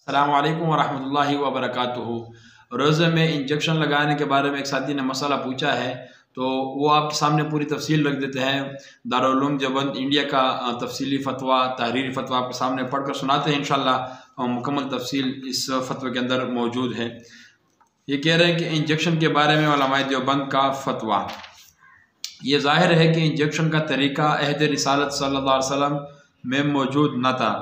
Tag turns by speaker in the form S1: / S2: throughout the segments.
S1: अस्सलाम वालेकुम वरहमतुल्लाहि वबरकातुहू। रोज़े में इंजेक्शन लगाने के बारे में एक साथी ने मसला पूछा है, तो वो आपके सामने पूरी तफसील रख देते हैं। दारुल उलूम देवबंद इंडिया का तफसीली फ़तवा, तहरीरी फ़तवा आपके सामने पढ़ कर सुनाते हैं इंशाअल्लाह। मुकम्मल तफसील इस फ़तवे के अंदर मौजूद है। ये कह रहे हैं कि इंजेक्शन के बारे में उलमाए देवबंद का फ़तवा। ये ज़ाहिर है कि इंजेक्शन का तरीक़ा अहद रिसालत सल्लल्लाहु अलैहि वसल्लम में मौजूद न था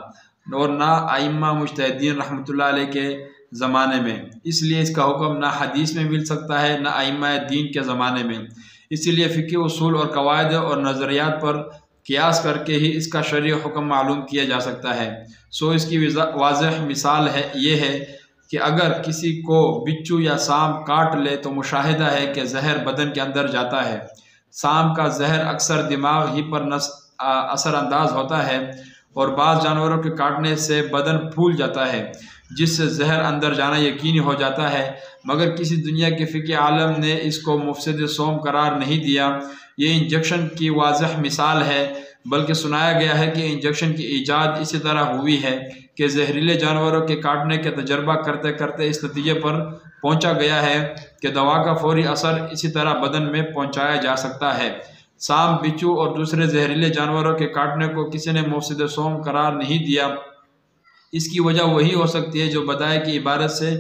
S1: और ना आइम्मा मुज्तहिदीन रहमतुल्लाह अलैह के ज़माने में, इसलिए इसका हुक्म ना हदीस में मिल सकता है ना आइम्मा दीन के ज़माने में। इसीलिए फ़िक़्ही उसूल और कवायद और नज़रियात पर क़ियास करके ही इसका शरई हुक्म मालूम किया जा सकता है। सो इसकी वाज़ेह मिसाल ये है कि अगर किसी को बिच्छू या सांप काट ले तो मुशाहिदा है कि जहर बदन के अंदर जाता है। सांप का जहर अक्सर दिमाग ही पर असरअंदाज होता है और बाज़ जानवरों के काटने से बदन फूल जाता है, जिससे जहर अंदर जाना यकीनी हो जाता है। मगर किसी दुनिया के फ़िक़्ही आलम ने इसको मुफ़सिद सोम करार नहीं दिया। ये इंजेक्शन की वाज़ेह मिसाल है, बल्कि सुनाया गया है कि इंजेक्शन की ईजाद इसी तरह हुई है कि जहरीले जानवरों के काटने के तजर्बा करते करते इस नतीजे पर पहुँचा गया है कि दवा का फौरी असर इसी तरह बदन में पहुँचाया जा सकता है। सांप, बिच्छू और दूसरे जहरीले जानवरों के काटने को किसी ने मुफ़सिद सोम करार नहीं दिया। इसकी वजह वही हो सकती है जो बताए कि इबारत से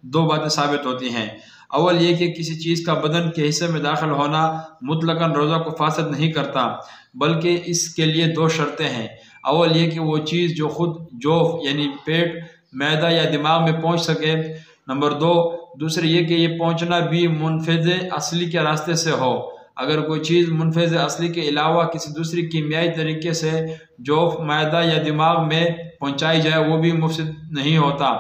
S1: दो बातें साबित होती हैं। अव्वल ये कि किसी चीज़ का बदन के हिस्से में दाखिल होना मुतलकन रोज़ा को फासद नहीं करता, बल्कि इसके लिए दो शर्तें हैं। अव्वल ये कि वो चीज़ जो खुद जोफ यानी पेट, मैदा या दिमाग में पहुँच सके। नंबर दो, दूसरे ये कि ये पहुँचना भी मुनफ़िज़ असली के रास्ते से हो। अगर कोई चीज़ मुनफ़िज़ असली के अलावा किसी दूसरी कीमियाई तरीके से जोफ, मैदा या दिमाग में पहुँचाई जाए, वो भी मुफ़सिद नहीं होता।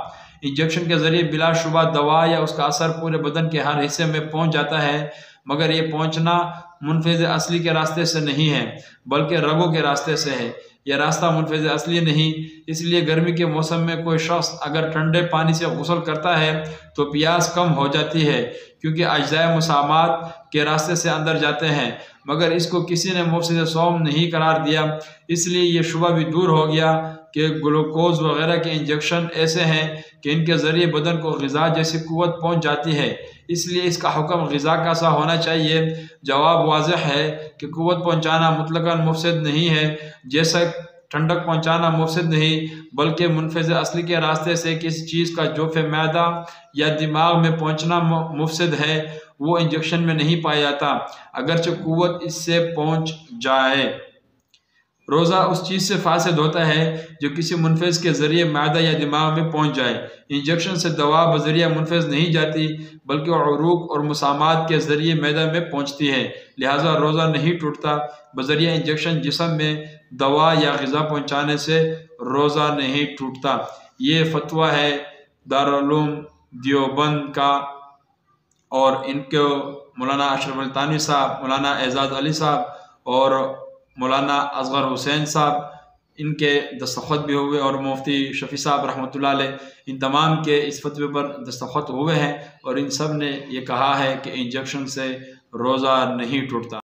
S1: इंजेक्शन के ज़रिए बिलाशुबा दवा या उसका असर पूरे बदन के हर हिस्से में पहुँच जाता है, मगर ये पहुँचना मुनफ़िज़ असली के रास्ते से नहीं है, बल्कि रगों के रास्ते से है। यह रास्ता मुनफ़िज़ असली नहीं। इसलिए गर्मी के मौसम में कोई शख्स अगर ठंडे पानी से गुस्ल करता है तो प्यास कम हो जाती है, क्योंकि अज्ज़ाए मुसामात के रास्ते से अंदर जाते हैं, मगर इसको किसी ने मुफ़सिद सौम नहीं करार दिया। इसलिए ये शुबा भी दूर हो गया कि ग्लूकोज़ वगैरह के इंजेक्शन ऐसे हैं कि इनके ज़रिए बदन को ग़िज़ा जैसी क़ुव्वत पहुँच जाती है, इसलिए इसका हुक्म ग़िज़ा का सा होना चाहिए। जवाब वाज़ेह है कि क़ुव्वत पहुँचाना मुतलकन मुफ़सिद नहीं है, जैसा ठंडक पहुँचाना मुफ़सिद नहीं, बल्कि मुनफ़िज़ असली के रास्ते से किसी चीज़ का जोफ़े मैदा या दिमाग में पहुँचना मुफ़सिद है, वो इंजेक्शन में नहीं पाया जाता, अगरचे क़ुव्वत इससे पहुँच जाए। रोज़ा उस चीज़ से फासिद होता है जो किसी मुनफ़िज़ के ज़रिए मैदा या दिमाग में पहुँच जाए। इंजेक्शन से दवा बज़रिया मुनफ़िज़ नहीं जाती, बल्कि उरूक़ और मुसामात के ज़रिए मैदा में पहुँचती है। लिहाजा रोज़ा नहीं टूटता। बज़रिया इंजेक्शन जिस्म में दवा या ग़िज़ा पहुँचाने से रोज़ा नहीं टूटता। ये फ़तवा है दारुल उलूम देवबंद का, और इनको मौलाना अशरफ अली थानवी साहब, मौलाना एजाज़ अली साहब और मौलाना असगर हुसैन साहब, इनके दस्तखत भी हुए, और मुफ्ती शफ़ी साहब रहमतुल्लाह अलैह, इन तमाम के इस फतवे पर दस्तखत हुए हैं, और इन सब ने ये कहा है कि इंजेक्शन से रोज़ा नहीं टूटता।